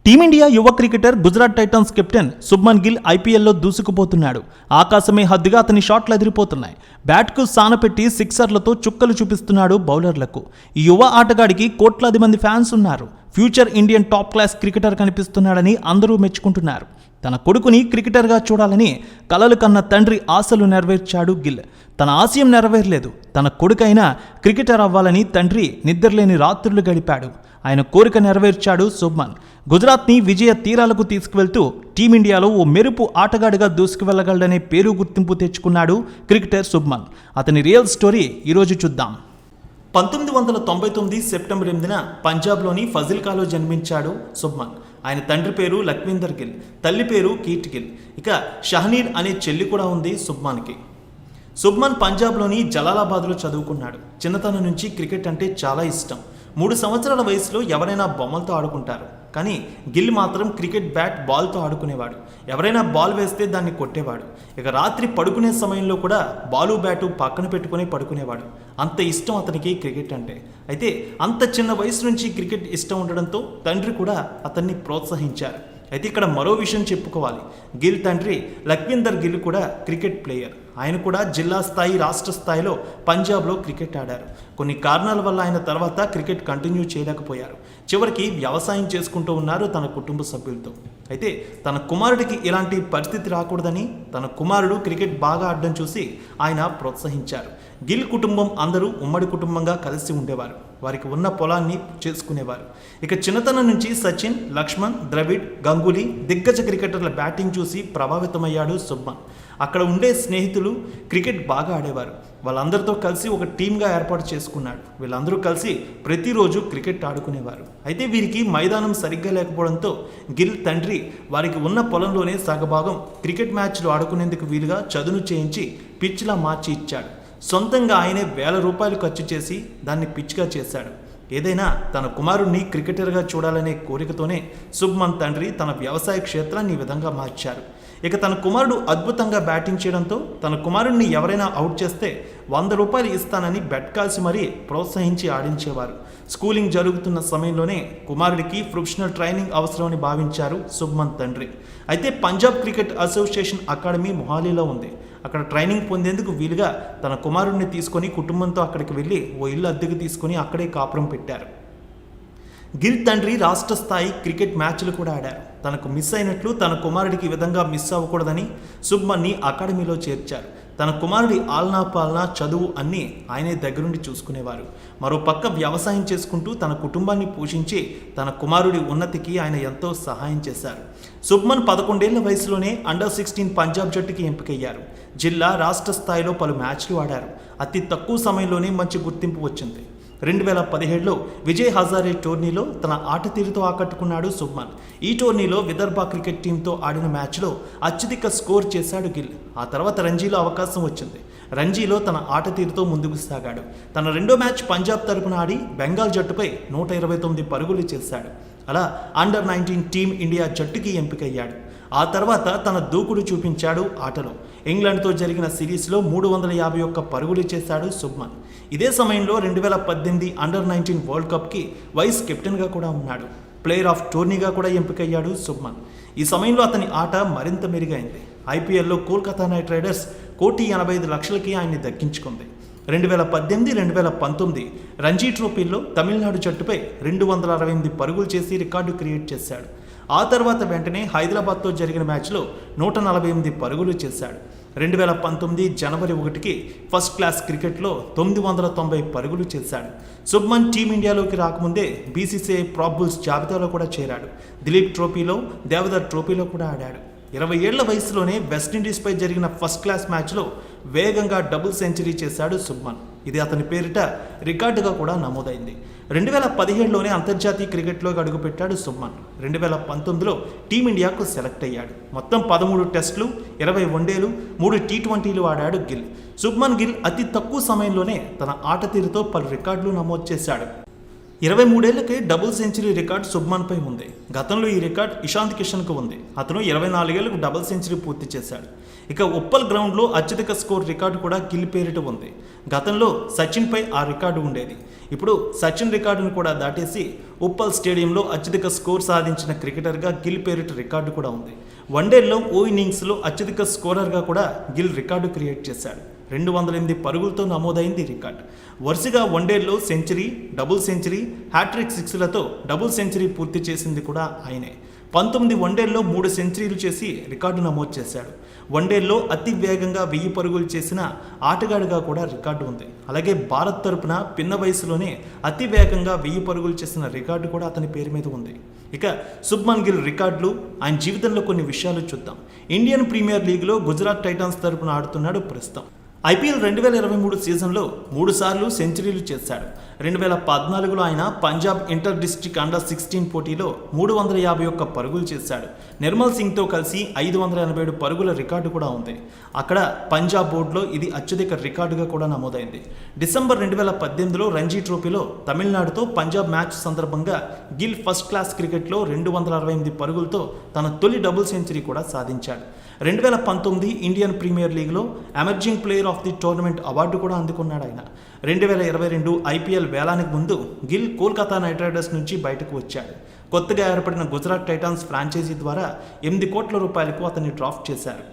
Team India యువ cricketer Gujarat Titans captain Shubman Gill ఐపీఎల్లో దూసుకుపోతున్నాడు. ఆకాశమే హద్దుగా అతని షాట్లు ఎదిరిపోతున్నాయి. బ్యాట్కు సానపెట్టి సిక్సర్లతో చుక్కలు చూపిస్తున్నాడు బౌలర్లకు. ఈ యువ ఆటగాడికి కోట్లాది మంది ఫ్యాన్స్ ఉన్నారు. Future Indian top class cricketer కనిపిస్తున్నాడని అందరూ మెచ్చుకుంటున్నారు. తన కొడుకుని క్రికెటర్గా చూడాలని కలలు కన్న తండ్రి ఆశలు నెరవేర్చాడు గిల్. తన ఆశయం నెరవేరలేదు. తన కొడుకైనా క్రికెటర్ అవ్వాలని తండ్రి నిద్రలేని రాత్రులు గడిపాడు. ఆయన కోరిక నెరవేర్చాడు శుభ్మన్. గుజరాత్ని విజయ తీరాలకు తీసుకువెళ్తూ టీమిండియాలో ఓ మెరుపు ఆటగాడిగా దూసుకువెళ్లగలడనే పేరు గుర్తింపు తెచ్చుకున్నాడు క్రికెటర్ శుభ్మన్. అతని రియల్ స్టోరీ ఈరోజు చూద్దాం. 1999 సెప్టెంబర్ 8న పంజాబ్లోని ఫజిల్కాలో జన్మించాడు శుభ్మన్. ఆయన తండ్రి పేరు లఖ్విందర్ గిల్, తల్లి పేరు కీట్ గిల్. ఇక షహనీర్ అనే చెల్లి కూడా ఉంది శుభ్మన్కి. శుభ్మన్ పంజాబ్లోని జలాలాబాద్లో చదువుకున్నాడు. చిన్నతనం నుంచి క్రికెట్ అంటే చాలా ఇష్టం. 3 సంవత్సరాల వయసులో ఎవరైనా బొమ్మలతో ఆడుకుంటారు, కానీ గిల్ మాత్రం క్రికెట్ బ్యాట్ బాల్తో ఆడుకునేవాడు. ఎవరైనా బాల్ వేస్తే దాన్ని కొట్టేవాడు. ఇక రాత్రి పడుకునే సమయంలో కూడా బాలు బ్యాటు పక్కన పెట్టుకుని పడుకునేవాడు. అంత ఇష్టం అతనికి క్రికెట్ అంటే. అయితే అంత చిన్న వయసు నుంచి క్రికెట్ ఇష్టం ఉండడంతో తండ్రి కూడా అతన్ని ప్రోత్సహించారు. అయితే ఇక్కడ మరో విషయం చెప్పుకోవాలి. గిల్ తండ్రి లఖ్విందర్ గిల్ కూడా క్రికెట్ ప్లేయర్. ఆయన కూడా జిల్లా స్థాయి, రాష్ట్ర స్థాయిలో పంజాబ్లో క్రికెట్ ఆడారు. కొన్ని కారణాల వల్ల ఆయన తర్వాత క్రికెట్ కంటిన్యూ చేయలేకపోయారు. చివరికి వ్యవసాయం చేసుకుంటూ ఉన్నారు తన కుటుంబ సభ్యులతో. అయితే తన కుమారుడికి ఇలాంటి పరిస్థితి రాకూడదని తన కుమారుడు క్రికెట్ బాగా ఆడడం చూసి ఆయన ప్రోత్సహించారు. గిల్ కుటుంబం అందరూ ఉమ్మడి కుటుంబంగా కలిసి ఉండేవారు. వారికి ఉన్న పొలాన్ని చేసుకునేవారు. ఇక చిన్నతనం నుంచి సచిన్, లక్ష్మణ్, ద్రవిడ్, గంగూలీ దిగ్గజ క్రికెటర్ల బ్యాటింగ్ చూసి ప్రభావితమయ్యాడు శుభ్మన్. అక్కడ ఉండే స్నేహితులు క్రికెట్ బాగా ఆడేవారు. వాళ్ళందరితో కలిసి ఒక టీమ్గా ఏర్పాటు చేసుకున్నాడు. వీళ్ళందరూ కలిసి ప్రతిరోజు క్రికెట్ ఆడుకునేవారు. అయితే వీరికి మైదానం సరిగ్గా లేకపోవడంతో గిల్ తండ్రి వారికి ఉన్న పొలంలోనే సగభాగం క్రికెట్ మ్యాచ్లు ఆడుకునేందుకు వీలుగా చదును చేయించి పిచ్లా మార్చి ఇచ్చాడు. సొంతంగా ఆయనే ₹1000 ఖర్చు చేసి దాన్ని పిచ్గా చేశాడు. ఏదైనా తన కుమారుడిని క్రికెటర్గా చూడాలనే కోరికతోనే శుభ్మన్ తండ్రి తన వ్యవసాయ క్షేత్రాన్ని ఈ విధంగా మార్చారు. ఇక తన కుమారుడు అద్భుతంగా బ్యాటింగ్ చేయడంతో తన కుమారుడిని ఎవరైనా అవుట్ చేస్తే ₹100 ఇస్తానని బెట్ కాల్సి మరీ ప్రోత్సహించి ఆడించేవారు. స్కూలింగ్ జరుగుతున్న సమయంలోనే కుమారుడికి ప్రొఫెషనల్ ట్రైనింగ్ అవసరమని భావించారు శుభ్మన్ తండ్రి. అయితే పంజాబ్ క్రికెట్ అసోసియేషన్ అకాడమీ మొహాలీలో ఉంది. అక్కడ ట్రైనింగ్ పొందేందుకు వీలుగా తన కుమారుడిని తీసుకొని కుటుంబంతో అక్కడికి వెళ్ళి ఓ ఇల్లు అద్దెకు తీసుకొని అక్కడే కాపురం పెట్టారు. గిల్ తండ్రి రాష్ట్ర స్థాయి క్రికెట్ మ్యాచ్లు కూడా ఆడారు. తనకు మిస్ అయినట్లు తన కుమారుడికి ఈ విధంగా మిస్ అవ్వకూడదని శుభ్మన్ని అకాడమీలో చేర్చారు. తన కుమారుడి ఆలనా పాలనా, చదువు అన్నీ ఆయనే దగ్గరుండి చూసుకునేవారు. మరో పక్క వ్యవసాయం చేసుకుంటూ తన కుటుంబాన్ని పోషించి తన కుమారుడి ఉన్నతికి ఆయన ఎంతో సహాయం చేశారు. శుభ్మన్ 11 ఏళ్ల వయసులోనే అండర్-16 పంజాబ్ జట్టుకి ఎంపికయ్యారు. జిల్లా, రాష్ట్ర స్థాయిలో పలు మ్యాచ్లు ఆడారు. అతి తక్కువ సమయంలోనే మంచి గుర్తింపు వచ్చింది. 2017లో విజయ్ హజారే టోర్నీలో తన ఆట తీరుతో ఆకట్టుకున్నాడు శుభ్మన్. ఈ టోర్నీలో విదర్భ క్రికెట్ టీంతో ఆడిన మ్యాచ్లో అత్యధిక స్కోర్ చేశాడు గిల్. ఆ తర్వాత రంజీలో అవకాశం వచ్చింది. రంజీలో తన ఆట తీరుతో ముందుకు సాగాడు. తన రెండో మ్యాచ్ పంజాబ్ తరపున ఆడి బెంగాల్ జట్టుపై 129 పరుగులు చేశాడు. అలా అండర్-19 టీం ఇండియా జట్టుకి ఎంపికయ్యాడు. ఆ తర్వాత తన దూకుడు చూపించాడు ఆటలో. ఇంగ్లాండ్తో జరిగిన సిరీస్లో 351 పరుగులు చేశాడు శుభ్మన్. ఇదే సమయంలో 2018 అండర్-19 వరల్డ్ కప్కి వైస్ కెప్టెన్గా కూడా ఉన్నాడు. ప్లేయర్ ఆఫ్ టోర్నీగా కూడా ఎంపికయ్యాడు శుభ్మన్. ఈ సమయంలో అతని ఆట మరింత మెరుగైంది. ఐపీఎల్లో కోల్కతా నైట్ రైడర్స్ ₹185,00,000కి ఆయన్ని దక్కించుకుంది. 2018-2019 రంజీ ట్రోఫీలో తమిళనాడు జట్టుపై 268 పరుగులు చేసి రికార్డు క్రియేట్ చేశాడు. ఆ తర్వాత వెంటనే హైదరాబాద్తో జరిగిన మ్యాచ్లో 148 పరుగులు చేశాడు. 2019 జనవరి 1కి ఫస్ట్ క్లాస్ క్రికెట్లో 990 పరుగులు చేశాడు. శుభ్మన్ టీమిండియాలోకి రాకముందే బీసీసీఐ ప్రాబుల్స్ జాబితాలో కూడా చేరాడు. దిలీప్ ట్రోఫీలో, దేవదర్ ట్రోఫీలో కూడా ఆడాడు. 20 ఏళ్ల వయసులోనే వెస్టిండీస్పై జరిగిన ఫస్ట్ క్లాస్ మ్యాచ్లో వేగంగా డబుల్ సెంచరీ చేశాడు శుభ్మన్. ఇది అతని పేరిట రికార్డుగా కూడా నమోదైంది. 2017లోనే అంతర్జాతీయ క్రికెట్లోకి అడుగుపెట్టాడు శుభ్మన్. 2019లో టీమిండియాకు సెలెక్ట్ అయ్యాడు. మొత్తం 13 టెస్టులు, 20 వన్డేలు, 3 టీ20లు ఆడాడు గిల్. శుభ్మన్ గిల్ అతి తక్కువ సమయంలోనే తన ఆట తీరుతో పలు రికార్డులు నమోదు చేశాడు. 23 ఏళ్లకే డబుల్ సెంచరీ రికార్డ్ శుభ్మన్పై ఉంది. గతంలో ఈ రికార్డ్ ఇషాంత్ కిషన్కు ఉంది. అతను 24 ఏళ్లకు డబుల్ సెంచరీ పూర్తి చేశాడు. ఇక ఉప్పల్ గ్రౌండ్లో అత్యధిక స్కోర్ రికార్డు కూడా గిల్ పేరిట ఉంది. గతంలో సచిన్పై ఆ రికార్డు ఉండేది. ఇప్పుడు సచిన్ రికార్డును కూడా దాటేసి ఉప్పల్ స్టేడియంలో అత్యధిక స్కోర్ సాధించిన క్రికెటర్గా గిల్ పేరిట రికార్డు కూడా ఉంది. వన్డేల్లో ఓ ఇన్నింగ్స్లో అత్యధిక స్కోరర్గా కూడా గిల్ రికార్డు క్రియేట్ చేశాడు. 208 పరుగులతో నమోదైంది రికార్డ్. వరుసగా వన్డేల్లో సెంచరీ, డబుల్ సెంచరీ, హ్యాట్రిక్ సిక్స్లతో డబుల్ సెంచరీ పూర్తి చేసింది కూడా ఆయనే. 19 వన్డేల్లో 3 సెంచరీలు చేసి రికార్డు నమోదు చేశాడు. వన్డేల్లో అతి వేగంగా 1000 పరుగులు చేసిన ఆటగాడిగా కూడా రికార్డు ఉంది. అలాగే భారత్ తరపున పిన్న వయసులోనే అతి వేగంగా 1000 పరుగులు చేసిన రికార్డు కూడా అతని పేరు మీద ఉంది. ఇక శుభ్మన్ గిల్ రికార్డులు, ఆయన జీవితంలో కొన్ని విషయాలు చూద్దాం. ఇండియన్ ప్రీమియర్ లీగ్లో గుజరాత్ టైటాన్స్ తరపున ఆడుతున్నాడు ప్రస్తుతం. ఐపీఎల్ 2023 సీజన్లో 3 సార్లు సెంచరీలు చేశాడు. 2014లో ఆయన పంజాబ్ ఇంటర్ డిస్ట్రిక్ట్ అండర్ 16 పోటీలో 351 పరుగులు చేశాడు. నిర్మల్ సింగ్తో కలిసి 587 పరుగుల రికార్డు కూడా ఉంది. అక్కడ పంజాబ్ బోర్డులో ఇది అత్యధిక రికార్డుగా కూడా నమోదైంది. డిసెంబర్ 2018లో రంజీ ట్రోఫీలో తమిళనాడుతో పంజాబ్ మ్యాచ్ సందర్భంగా గిల్ ఫస్ట్ క్లాస్ క్రికెట్లో 268 పరుగులతో తన తొలి డబుల్ సెంచరీ కూడా సాధించాడు. 2019 ఇండియన్ ప్రీమియర్ లీగ్లో emerging player of the tournament award కూడా అందుకున్నాడు ఆయన. 2022 ఐపీఎల్ వేలానికి ముందు గిల్ కోల్కతా నైట్ రైడర్స్ నుంచి బయటకు వచ్చాడు. కొత్తగా ఏర్పడిన గుజరాత్ టైటాన్స్ ఫ్రాంచైజీ ద్వారా 8 కోట్ల రూపాయలకు అతన్ని డ్రాఫ్ట్ చేశారు.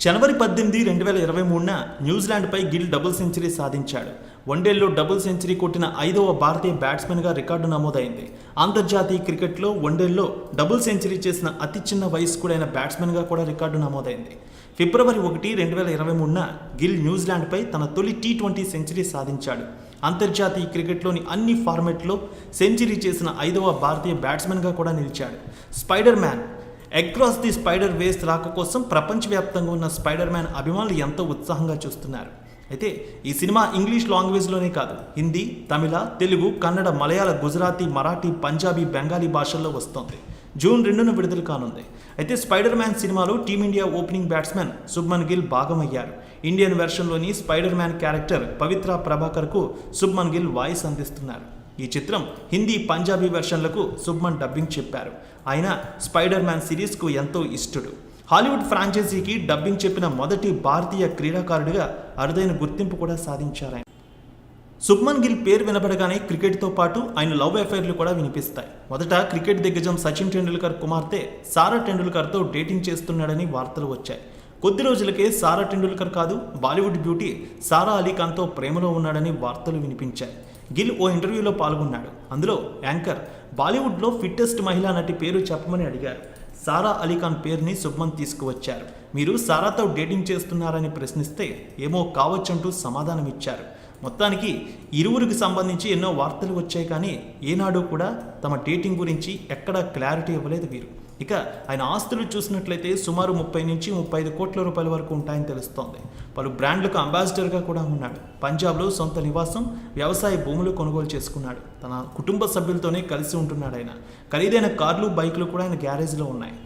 జనవరి 18, 2023న న్యూజిలాండ్పై గిల్ డబుల్ సెంచరీ సాధించాడు. వన్డేల్లో డబుల్ సెంచరీ కొట్టిన 5వ భారతీయ బ్యాట్స్మెన్గా రికార్డు నమోదైంది. అంతర్జాతీయ క్రికెట్లో వన్డేల్లో డబుల్ సెంచరీ చేసిన అతి చిన్న వయస్కుడైన బ్యాట్స్మెన్గా కూడా రికార్డు నమోదైంది. ఫిబ్రవరి 1, 2023న గిల్ న్యూజిలాండ్పై తన తొలి T20 సెంచరీ సాధించాడు. అంతర్జాతీయ క్రికెట్లోని అన్ని ఫార్మెట్లో సెంచరీ చేసిన 5వ భారతీయ బ్యాట్స్మెన్గా కూడా నిలిచాడు. Spider Man across the Spider Verse రాక కోసం ప్రపంచవ్యాప్తంగా ఉన్న స్పైడర్ మ్యాన్ అభిమానులు ఎంతో ఉత్సాహంగా చూస్తున్నారు. అయితే ఈ సినిమా ఇంగ్లీష్ లాంగ్వేజ్లోనే కాదు, హిందీ, తమిళ, తెలుగు, కన్నడ, మలయాళ, గుజరాతీ, మరాఠీ, పంజాబీ, బెంగాలీ భాషల్లో వస్తోంది. జూన్ 2న విడుదల కానుంది. అయితే స్పైడర్ మ్యాన్ సినిమాలో Team India opening batsmen Shubman Gill భాగమయ్యారు. ఇండియన్ వెర్షన్లోని స్పైడర్ మ్యాన్ క్యారెక్టర్ పవిత్ర ప్రభాకర్కు శుభ్మన్ గిల్ వాయిస్ అందిస్తున్నారు. ఈ చిత్రం హిందీ, పంజాబీ వెర్షన్లకు శుభ్మన్ డబ్బింగ్ చెప్పారు. ఆయన స్పైడర్ మ్యాన్ సిరీస్కు ఎంతో ఇష్టడు. హాలీవుడ్ ఫ్రాంచైజీకి డబ్బింగ్ చెప్పిన మొదటి భారతీయ క్రీడాకారుడిగా అరుదైన గుర్తింపు కూడా సాధించారు ఆయన. శుభ్మన్ గిల్ పేరు వినబడగానే క్రికెట్తో పాటు ఆయన లవ్ అఫైర్లు కూడా వినిపిస్తాయి. మొదట క్రికెట్ దిగ్గజం సచిన్ టెండూల్కర్ కుమార్తె సారా టెండూల్కర్తో డేటింగ్ చేస్తున్నాడని వార్తలు వచ్చాయి. కొద్ది రోజులకే సారా టెండూల్కర్ కాదు, బాలీవుడ్ బ్యూటీ సారా అలీ ఖాన్తో ప్రేమలో ఉన్నాడని వార్తలు వినిపించాయి. గిల్ ఓ ఇంటర్వ్యూలో పాల్గొన్నాడు. అందులో యాంకర్ బాలీవుడ్లో ఫిట్టెస్ట్ మహిళా నటి పేరు చెప్పమని అడిగారు. సారా అలీ ఖాన్ పేరుని శుభ్మన్ తీసుకువచ్చారు. మీరు సారాతో డేటింగ్ చేస్తున్నారని ప్రశ్నిస్తే ఏమో కావచ్చంటూ సమాధానం ఇచ్చారు. మొత్తానికి ఇరువురికి సంబంధించి ఎన్నో వార్తలు వచ్చాయి, కానీ ఏనాడు కూడా తమ డేటింగ్ గురించి ఎక్కడా క్లారిటీ ఇవ్వలేదు వీరు. ఇక ఆయన ఆస్తులు చూసినట్లయితే సుమారు 30 నుంచి 35 కోట్ల రూపాయల వరకు ఉంటాయని తెలుస్తోంది. పలు బ్రాండ్లకు అంబాసిడర్గా కూడా ఉన్నాడు. పంజాబ్లో సొంత నివాసం, వ్యవసాయ భూములు కొనుగోలు చేసుకున్నాడు. తన కుటుంబ సభ్యులతోనే కలిసి ఉంటున్నాడు ఆయన. ఖరీదైన కార్లు, బైకులు కూడా ఆయన గ్యారేజ్లో ఉన్నాయి.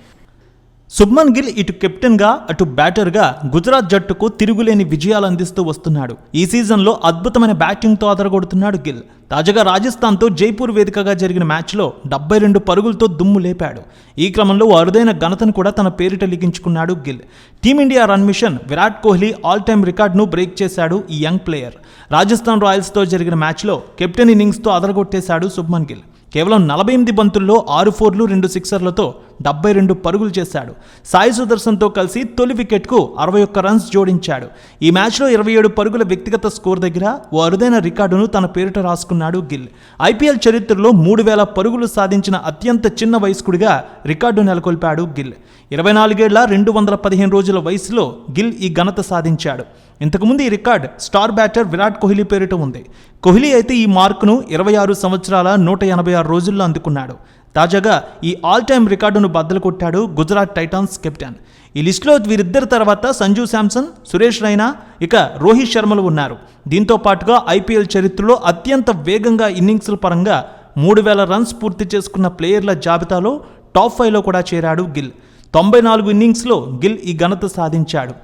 శుభ్మన్ గిల్ ఇటు కెప్టెన్గా, అటు బ్యాటర్గా గుజరాత్ జట్టుకు తిరుగులేని విజయాలు అందిస్తూ వస్తున్నాడు. ఈ సీజన్లో అద్భుతమైన బ్యాటింగ్తో అదరగొడుతున్నాడు గిల్. తాజాగా రాజస్థాన్తో జైపూర్ వేదికగా జరిగిన మ్యాచ్లో 72 పరుగులతో దుమ్ము లేపాడు. ఈ క్రమంలో అరుదైన ఘనతను కూడా తన పేరిట లిఖించుకున్నాడు Gill. Team India run machine Virat Kohli all time రికార్డును బ్రేక్ చేశాడు ఈ యంగ్ ప్లేయర్. రాజస్థాన్ రాయల్స్తో జరిగిన మ్యాచ్లో కెప్టెన్ ఇన్నింగ్స్తో అదరగొట్టేశాడు శుభ్మన్ గిల్. కేవలం 48 బంతుల్లో 6 ఫోర్లు 2 సిక్సర్లతో 72 పరుగులు చేశాడు. సాయి సుదర్శన్తో కలిసి తొలి వికెట్కు 61 రన్స్ జోడించాడు. ఈ మ్యాచ్లో 27 పరుగుల వ్యక్తిగత స్కోర్ దగ్గర ఓ అరుదైన రికార్డును తన పేరిట రాసుకున్నాడు గిల్. ఐపీఎల్ చరిత్రలో 3000 పరుగులు సాధించిన అత్యంత చిన్న వయస్కుడిగా రికార్డు నెలకొల్పాడు గిల్. 24 ఏళ్ల 215 రోజుల వయసులో గిల్ ఈ ఘనత సాధించాడు. ఇంతకుముందు ఈ record star batter Virat Kohli పేరిట ఉంది. కోహ్లీ అయితే ఈ మార్కును 26 సంవత్సరాల 186 రోజుల్లో అందుకున్నాడు. తాజాగా ఈ ఆల్ టైమ్ రికార్డును బద్దలు కొట్టాడు గుజరాత్ టైటాన్స్ కెప్టెన్. ఈ లిస్టులో వీరిద్దరి తర్వాత సంజు శాంసన్, సురేష్ రైనా, ఇక రోహిత్ శర్మలు ఉన్నారు. దీంతో పాటుగా ఐపీఎల్ చరిత్రలో అత్యంత వేగంగా ఇన్నింగ్స్ల పరంగా 3000 రన్స్ పూర్తి చేసుకున్న ప్లేయర్ల జాబితాలో టాప్ 5లో కూడా చేరాడు గిల్. 94 ఇన్నింగ్స్లో గిల్ ఈ ఘనత సాధించాడు.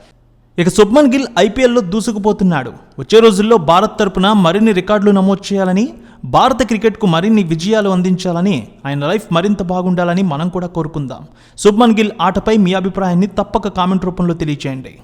ఇక శుభ్మన్ గిల్ ఐపీఎల్లో దూసుకుపోతున్నాడు. వచ్చే రోజుల్లో భారత్ తరపున మరిన్ని రికార్డులు నమోదు చేయాలని, భారత క్రికెట్కు మరిన్ని విజయాలు అందించాలని, ఆయన లైఫ్ మరింత బాగుండాలని మనం కూడా కోరుకుందాం. శుభ్మన్ గిల్ ఆటపై మీ అభిప్రాయాన్ని తప్పక కామెంట్ రూపంలో తెలియజేయండి.